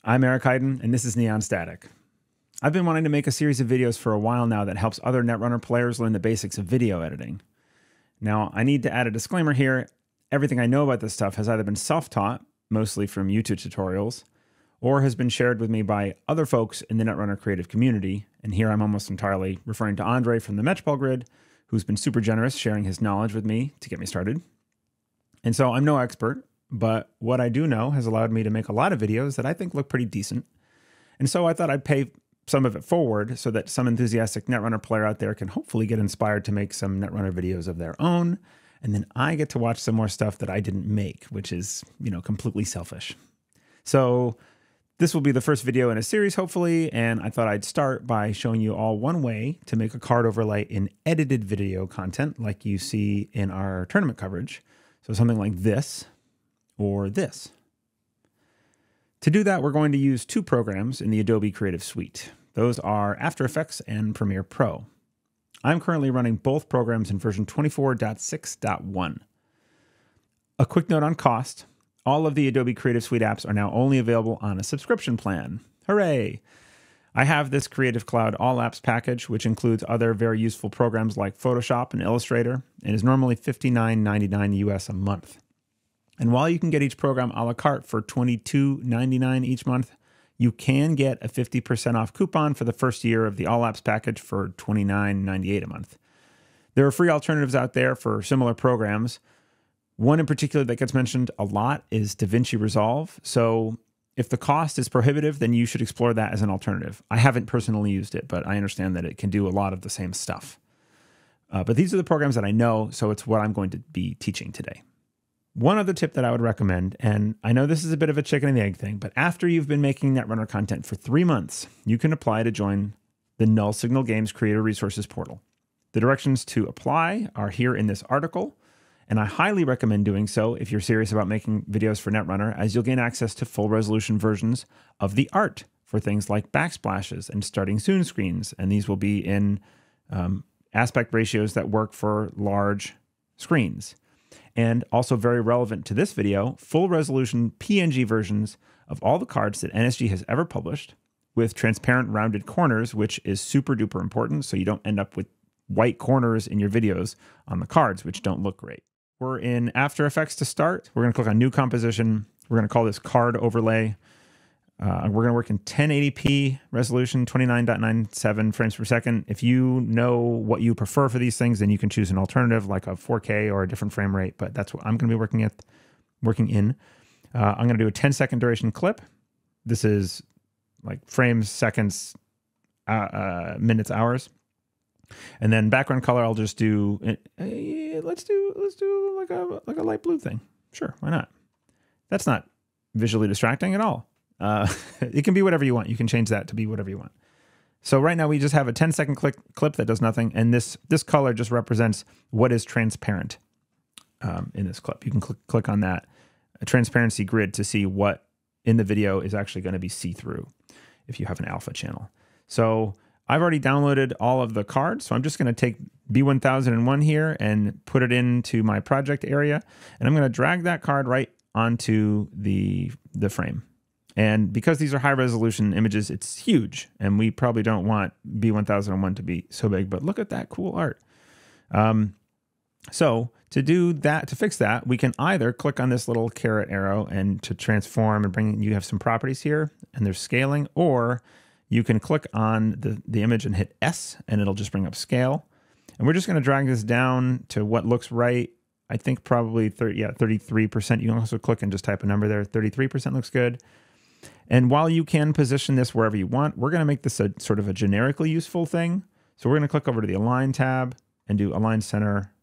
I'm Eric Hayden, and this is Neon Static. I've been wanting to make a series of videos for a while now that helps other Netrunner players learn the basics of video editing. Now, I need to add a disclaimer here. Everything I know about this stuff has either been self-taught, mostly from YouTube tutorials, or has been shared with me by other folks in the Netrunner creative community. And here I'm almost entirely referring to Andre from the Grid, who's been super generous sharing his knowledge with me to get me started. And so I'm no expert, but what I do know has allowed me to make a lot of videos that I think look pretty decent. And so I thought I'd pay some of it forward so that some enthusiastic Netrunner player out there can hopefully get inspired to make some Netrunner videos of their own. And then I get to watch some more stuff that I didn't make, which is, completely selfish. So this will be the first video in a series, hopefully. And I thought I'd start by showing you all one way to make a card overlay in edited video content like you see in our tournament coverage. So something like this or this. To do that, we're going to use two programs in the Adobe Creative Suite. Those are After Effects and Premiere Pro. I'm currently running both programs in version 24.6.1. A quick note on cost. All of the Adobe Creative Suite apps are now only available on a subscription plan. Hooray! I have this Creative Cloud All Apps package, which includes other very useful programs like Photoshop and Illustrator, and is normally $59.99 US a month. And while you can get each program a la carte for $22.99 each month, you can get a 50% off coupon for the first year of the All Apps package for $29.98 a month. There are free alternatives out there for similar programs. One in particular that gets mentioned a lot is DaVinci Resolve. So if the cost is prohibitive, then you should explore that as an alternative. I haven't personally used it, but I understand that it can do a lot of the same stuff. But these are the programs that I know, so it's what I'm going to be teaching today. One other tip that I would recommend, and I know this is a bit of a chicken and the egg thing, but after you've been making Netrunner content for 3 months, you can apply to join the Null Signal Games Creator Resources portal. The directions to apply are here in this article, and I highly recommend doing so if you're serious about making videos for Netrunner, as you'll gain access to full resolution versions of the art for things like backsplashes and starting soon screens, and these will be in aspect ratios that work for large screens. And also very relevant to this video, full resolution PNG versions of all the cards that NSG has ever published with transparent rounded corners, which is super duper important so you don't end up with white corners in your videos on the cards, which don't look great. We're in After Effects to start. We're going to click on New Composition. We're going to call this Card Overlay. We're going to work in 1080p resolution, 29.97 frames per second. If you know what you prefer for these things, then you can choose an alternative like a 4K or a different frame rate, but that's what I'm going to be working in. I'm going to do a 10-second duration clip. This is like frames, seconds, minutes, hours. And then background color, I'll just do, let's do like a light blue thing. Sure, why not? That's not visually distracting at all. It can be whatever you want. You can change that to be whatever you want. So right now we just have a 10-second clip that does nothing. And this color just represents what is transparent in this clip. You can click on that transparency grid to see what in the video is actually going to be see-through if you have an alpha channel. So I've already downloaded all of the cards. So I'm just going to take B1001 here and put it into my project area. And I'm going to drag that card right onto the frame. And because these are high resolution images, it's huge. And we probably don't want B1001 to be so big, but look at that cool art. So to do that, to fix that, we can either click on this little caret arrow and to transform and bring, you have some properties here and there's scaling, or you can click on the image and hit S and it'll just bring up scale. And we're just going to drag this down to what looks right. I think probably 33%. You can also click and just type a number there. 33% looks good. And while you can position this wherever you want, we're going to make this a sort of a generically useful thing. So we're going to click over to the Align tab and do Align Center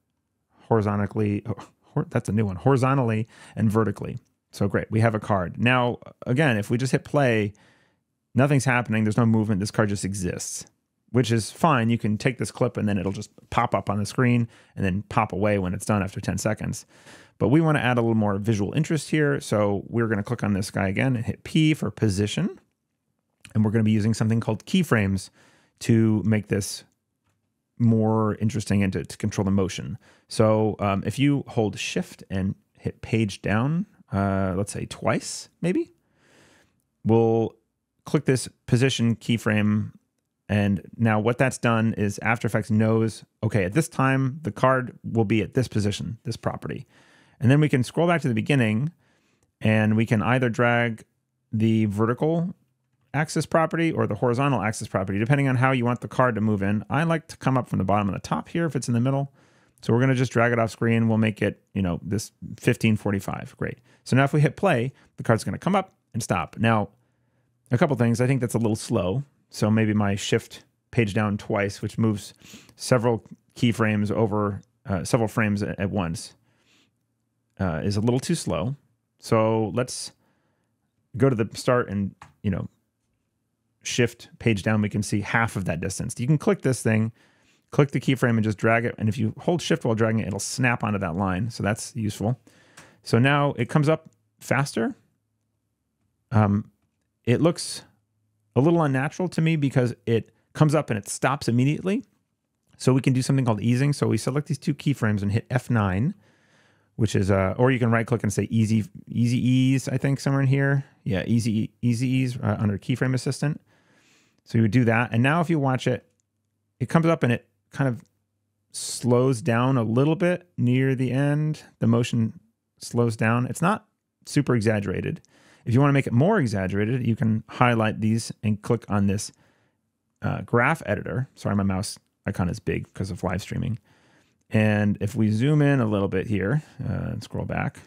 horizontally. That's a new one, horizontally and vertically. So great, we have a card. Now, again, if we just hit play, nothing's happening. There's no movement. This card just exists, which is fine. You can take this clip and then it'll just pop up on the screen and then pop away when it's done after 10 seconds. But we want to add a little more visual interest here. So we're going to click on this guy again and hit P for position. And we're going to be using something called keyframes to make this more interesting and to control the motion. So if you hold Shift and hit page down, let's say twice, maybe, we'll click this position keyframe. And now what that's done is After Effects knows, okay, at this time, the card will be at this position, this property. And then we can scroll back to the beginning and we can either drag the vertical axis property or the horizontal axis property, depending on how you want the card to move in. I like to come up from the bottom and the top here if it's in the middle. So we're going to just drag it off screen. We'll make it, you know, this 1545. Great. So now if we hit play, the card's going to come up and stop. Now, a couple things. I think that's a little slow. So maybe my shift page down twice, which moves several keyframes over several frames at once, is a little too slow. So let's go to the start and, you know, shift page down. We can see half of that distance. You can click this thing, click the keyframe and just drag it. And if you hold shift while dragging it, it'll snap onto that line. So that's useful. So now it comes up faster. It looks a little unnatural to me because it comes up and it stops immediately. So we can do something called easing. So we select these two keyframes and hit F9, which is, or you can right click and say easy ease, I think somewhere in here. Yeah, easy ease under keyframe assistant. So you would do that. And now if you watch it, it comes up and it kind of slows down a little bit near the end. The motion slows down. It's not super exaggerated. If you want to make it more exaggerated, you can highlight these and click on this graph editor. Sorry, my mouse icon is big because of live streaming. And if we zoom in a little bit here and scroll back,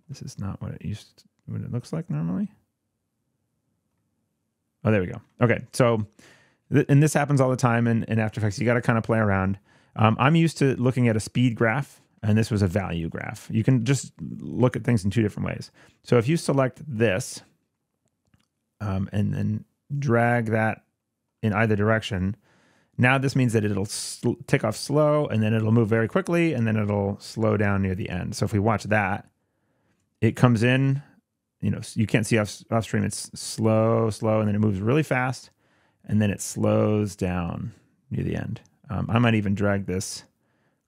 this is not what it looks like normally. Oh, there we go. Okay, so and this happens all the time in After Effects. You got to kind of play around. I'm used to looking at a speed graph, and this was a value graph. You can just look at things in two different ways. So if you select this and then drag that in either direction, now this means that it'll tick off slow, and then it'll move very quickly, and then it'll slow down near the end. So if we watch that, it comes in, you know, you can't see off stream. It's slow, and then it moves really fast, and then it slows down near the end. I might even drag this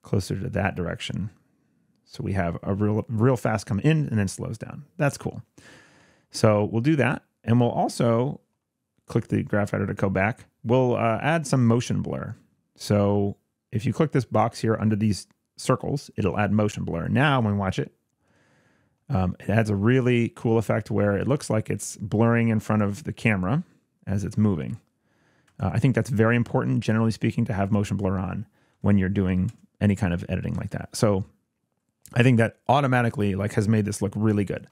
closer to that direction. So we have a real fast come in and then slows down. That's cool. So we'll do that. And we'll also click the graph editor to go back. We'll add some motion blur. So if you click this box here under these circles, it'll add motion blur. Now when we watch it, it adds a really cool effect where it looks like it's blurring in front of the camera as it's moving. I think that's very important, generally speaking, to have motion blur on when you're doing any kind of editing like that. So I think that automatically has made this look really good.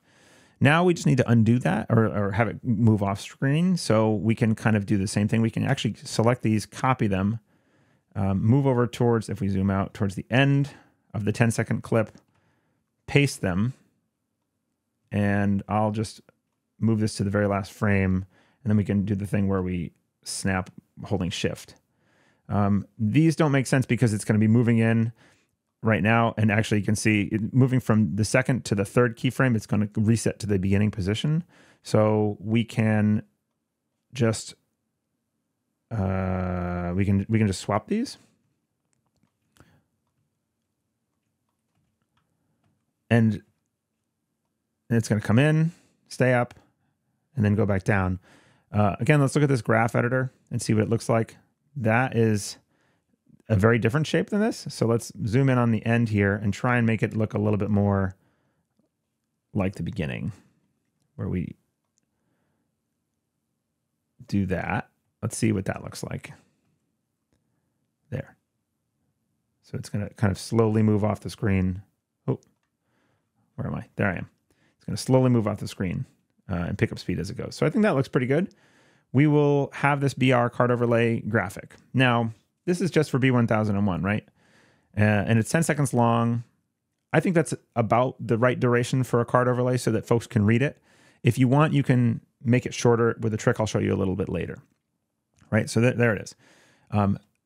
Now we just need to undo that or have it move off screen so we can kind of do the same thing. We can actually select these, copy them, move over towards, if we zoom out, towards the end of the 10-second clip, paste them, and I'll just move this to the very last frame, and then we can do the thing where we snap holding shift. These don't make sense because it's going to be moving in right now, and actually you can see it moving from the second to the third keyframe. It's going to reset to the beginning position. So we can just we can just swap these, and it's going to come in, stay up, and then go back down. Again, let's look at this graph editor and see what it looks like. That is a very different shape than this. So let's zoom in on the end here and try and make it look a little bit more like the beginning, where we do that. Let's see what that looks like. There. So it's going to kind of slowly move off the screen. Oh, where am I? There I am. It's going to slowly move off the screen and pick up speed as it goes. So I think that looks pretty good. We will have this BR card overlay graphic. Now, this is just for B1001, right? And it's 10 seconds long. I think that's about the right duration for a card overlay so that folks can read it. If you want, you can make it shorter with a trick I'll show you a little bit later. Right, so there it is.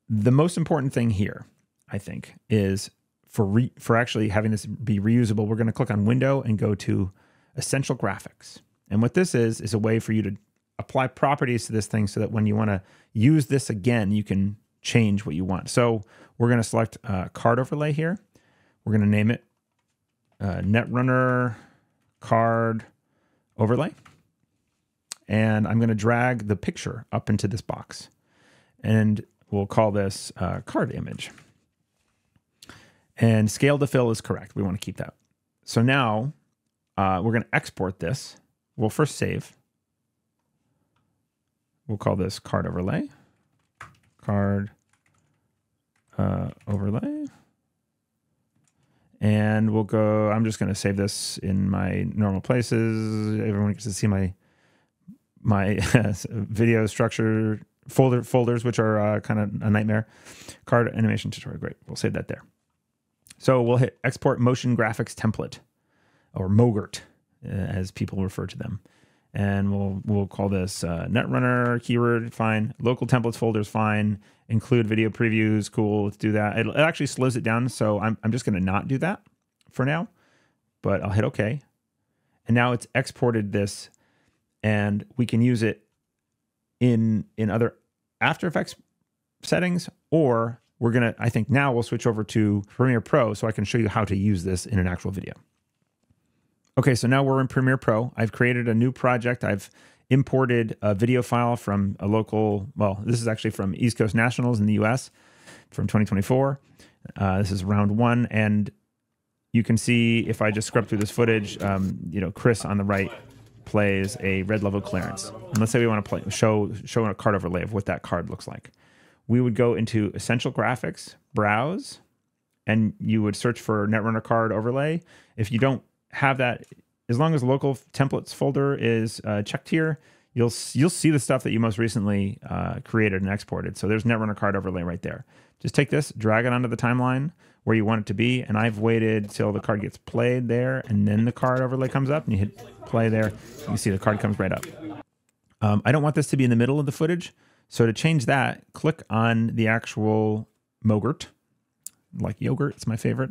The most important thing here, I think, is for actually having this be reusable, we're going to click on Window and go to Essential Graphics. And what this is a way for you to apply properties to this thing so that when you want to use this again, you can change what you want. So we're going to select card overlay here. We're going to name it Netrunner card overlay. and I'm going to drag the picture up into this box. And we'll call this card image. And scale to fill is correct. We want to keep that. So now we're going to export this. We'll first save. We'll call this card overlay. Card overlay. And we'll go, I'm just going to save this in my normal places. Everyone gets to see my video structure folders, which are kind of a nightmare. Card animation tutorial, great. We'll save that there. So we'll hit export motion graphics template, or mogrt, as people refer to them. And we'll call this Netrunner keyword, fine. Local templates folders, fine. Include video previews, cool. Let's do that. It actually slows it down, so I'm just going to not do that for now. But I'll hit OK. And now it's exported this, and we can use it in other After Effects settings, or I think now we'll switch over to Premiere Pro so I can show you how to use this in an actual video. Okay, so now we're in Premiere Pro. I've created a new project. I've imported a video file from a local, well, this is actually from East Coast Nationals in the US from 2024. This is round 1, and you can see if I just scrub through this footage, Chris on the right plays a red level clearance. And let's say we want to show a card overlay of what that card looks like. We would go into Essential Graphics, Browse, and you would search for Netrunner card overlay. If you don't have that, as long as local templates folder is checked here, you'll see the stuff that you most recently created and exported. So there's Netrunner card overlay right there. Just take this, drag it onto the timeline where you want it to be, and I've waited till the card gets played there, and then the card overlay comes up, and you hit play there. You can see the card comes right up. I don't want this to be in the middle of the footage, so to change that, click on the actual mogrt, like yogurt, it's my favorite.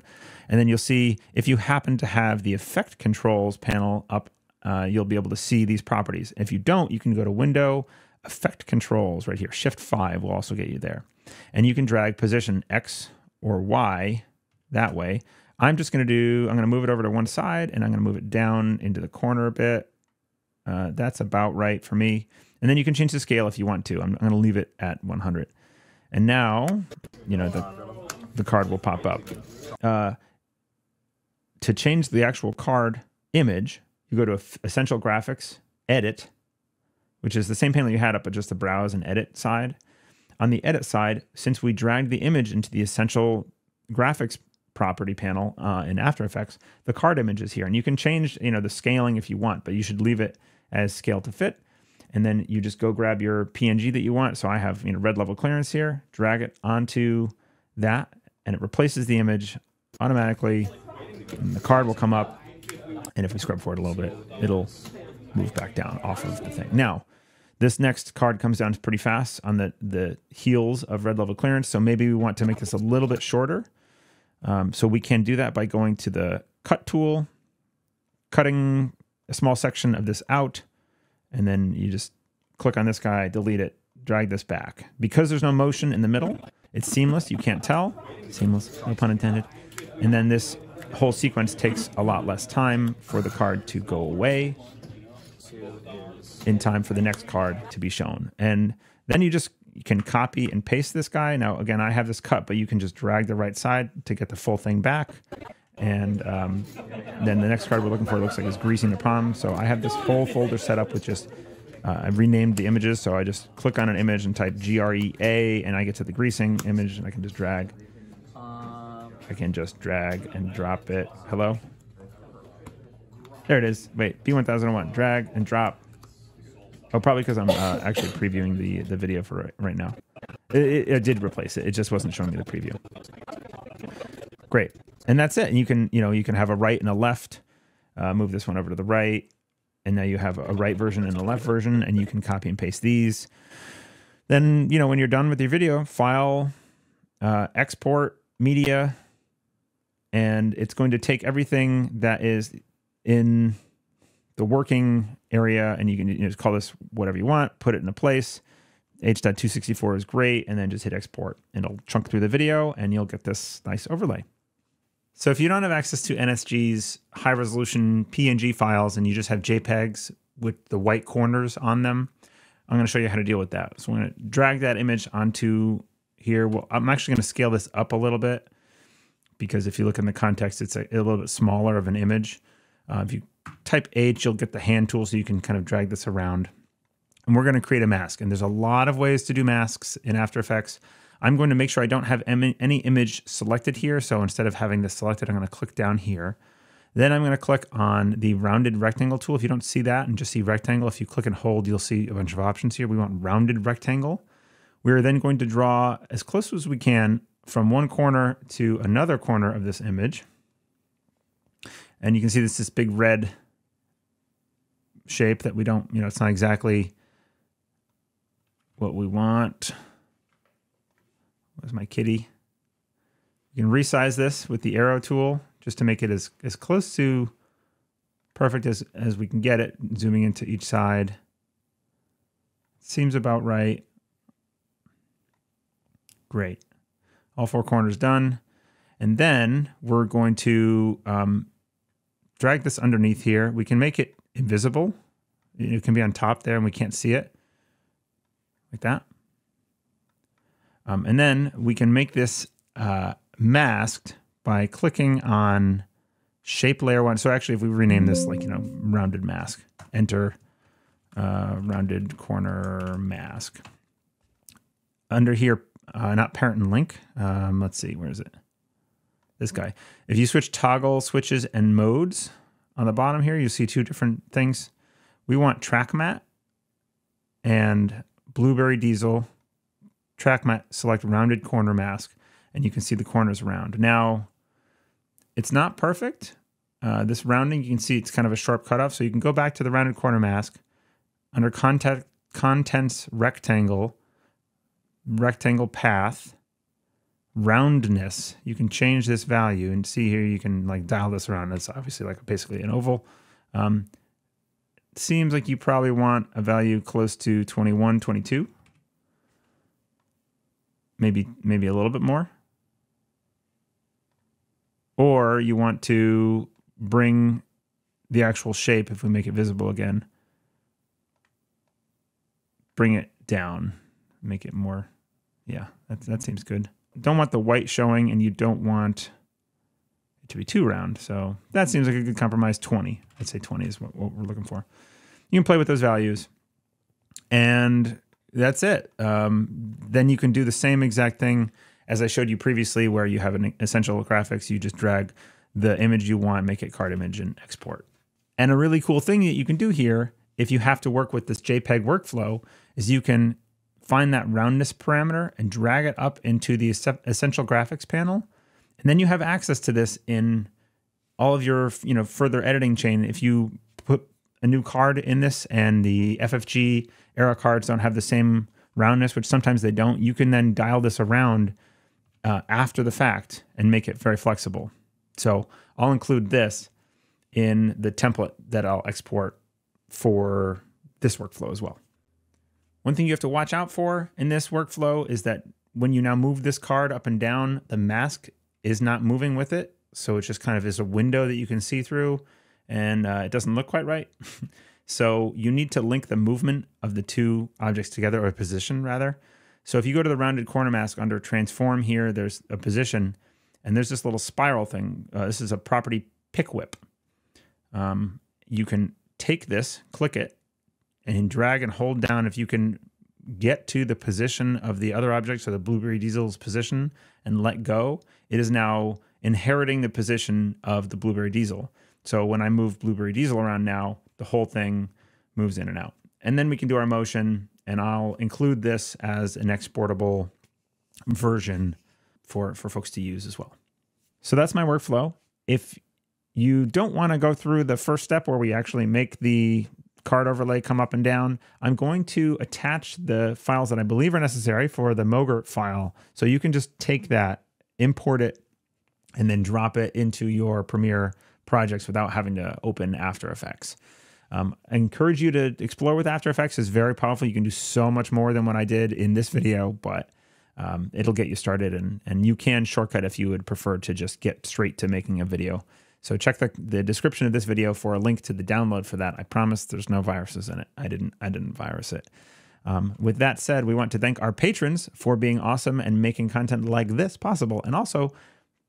And then you'll see if you happen to have the effect controls panel up, you'll be able to see these properties. If you don't, you can go to Window, Effect Controls right here. Shift 5 will also get you there. And you can drag position X or Y that way. I'm going to move it over to one side, and I'm going to move it down into the corner a bit. That's about right for me. And then you can change the scale if you want to. I'm going to leave it at 100. And now, the card will pop up. To change the actual card image, you go to Essential Graphics, Edit, which is the same panel you had up, but just the Browse and Edit side. On the Edit side, since we dragged the image into the Essential Graphics property panel in After Effects, the card image is here. And you can change the scaling if you want, but you should leave it as scale to fit. And then you just go grab your PNG that you want. So I have red level clearance here, drag it onto that, and it replaces the image automatically. And the card will come up, and if we scrub forward a little bit, it'll move back down off of the thing. Now, this next card comes down pretty fast on the heels of red level clearance, so maybe we want to make this a little bit shorter. So we can do that by going to the Cut tool, cutting a small section of this out, and then you just click on this guy, delete it, drag this back. Because there's no motion in the middle, it's seamless, you can't tell. Seamless, no pun intended. And then this whole sequence takes a lot less time for the card to go away in time for the next card to be shown. And then you can copy and paste this guy. Now, again, I have this cut, but you can just drag the right side to get the full thing back. And then the next card we're looking for looks like it's Greasing the Palm. So I have this whole folder set up with just, I've renamed the images. So I just click on an image and type GREA, and I get to the greasing image, and I can just drag. I can just drag and drop it. Hello? There it is. Wait, B1001. Drag and drop. Oh, probably because I'm actually previewing the video for right now. It did replace it. It just wasn't showing me the preview. Great. And that's it. And you can have a right and a left. Move this one over to the right. And now you have a right version and a left version, and you can copy and paste these. Then, when you're done with your video, File, Export, Media, and it's going to take everything that is in the working area, and you can just call this whatever you want, put it in a place. H.264 is great, and then just hit export. It'll chunk through the video, and you'll get this nice overlay. So if you don't have access to NSG's high-resolution PNG files and you just have JPEGs with the white corners on them. I'm going to show you how to deal with that. So I'm going to drag that image onto here. Well, I'm actually going to scale this up a little bit because if you look in the context, it's a little bit smaller of an image. If you type H, you'll get the hand tool so you can kind of drag this around. And we're going to create a mask. And there's a lot of ways to do masks in After Effects. I'm going to make sure I don't have any image selected here. So instead of having this selected, I'm going to click down here. Then I'm going to click on the rounded rectangle tool. If you don't see that and just see rectangle, if you click and hold, you'll see a bunch of options here. We want rounded rectangle. We're then going to draw as close as we can from one corner to another corner of this image. And you can see this big red shape that we don't, it's not exactly what we want. Where's my kitty? You can resize this with the arrow tool just to make it as close to perfect as we can get it, zooming into each side. Seems about right. Great. All four corners done. And then we're going to drag this underneath here. We can make it invisible. It can be on top there and we can't see it. Like that. And then we can make this masked by clicking on shape layer 1. So actually, if we rename this like, rounded mask, enter rounded corner mask. Under here, not parent and link. Let's see, where is it? This guy. If you switch toggle switches and modes on the bottom here, you see two different things. We want track matte and blueberry diesel. Track matte, select rounded corner mask, and you can see the corners round. Now, it's not perfect. This rounding, you can see it's kind of a sharp cutoff, so you can go back to the rounded corner mask. Under contents rectangle path, roundness, you can change this value and see here you can like dial this around. It's obviously like basically an oval. Seems like you probably want a value close to 21, 22. Maybe a little bit more. Or you want to bring the actual shape, if we make it visible again, bring it down, make it more, yeah, that seems good. Don't want the white showing and you don't want it to be too round. So that seems like a good compromise. 20, I'd say 20 is what we're looking for. You can play with those values and that's it. Then you can do the same exact thing as I showed you previously where you have an essential graphics. You just drag the image you want, make it card image and export. And a really cool thing that you can do here, if you have to work with this JPEG workflow, is you can find that roundness parameter and drag it up into the essential graphics panel. And then you have access to this in all of your further editing chain. If you put a new card in this and the FFG era cards don't have the same roundness, which sometimes they don't, you can then dial this around after the fact and make it very flexible. So I'll include this in the template that I'll export for this workflow as well. One thing you have to watch out for in this workflow is that when you now move this card up and down, the mask is not moving with it. So it just kind of is a window that you can see through and it doesn't look quite right. So you need to link the movement of the two objects together, or position rather. So if you go to the rounded corner mask under transform here, there's a position and there's this little spiral thing. This is a property pick whip. You can take this, click it, and drag and hold down. If you can get to the position of the other object, so the blueberry diesel's position, and let go, it is now inheriting the position of the blueberry diesel. So when I move blueberry diesel around now, the whole thing moves in and out. And then we can do our motion, and I'll include this as an exportable version for folks to use as well. So that's my workflow. If you don't want to go through the first step where we actually make the card overlay come up and down, I'm going to attach the files that I believe are necessary for the mogrt file. So you can just take that, import it, and then drop it into your Premiere projects without having to open After Effects. I encourage you to explore with After Effects. It's very powerful. You can do so much more than what I did in this video, but it'll get you started, and you can shortcut if you would prefer to just get straight to making a video. So check the description of this video for a link to the download for that. I promise there's no viruses in it. I didn't virus it. With that said, we want to thank our patrons for being awesome and making content like this possible, and also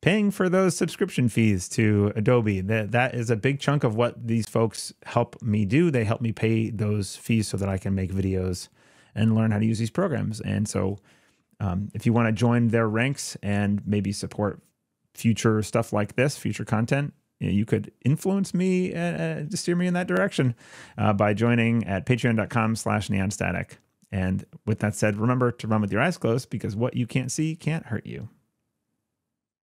paying for those subscription fees to Adobe. That is a big chunk of what these folks help me do. They help me pay those fees so that I can make videos and learn how to use these programs. And so if you want to join their ranks and maybe support future stuff like this, future content, you could influence me to steer me in that direction by joining at patreon.com/neonstatic. And with that said, remember to run with your eyes closed, because what you can't see can't hurt you.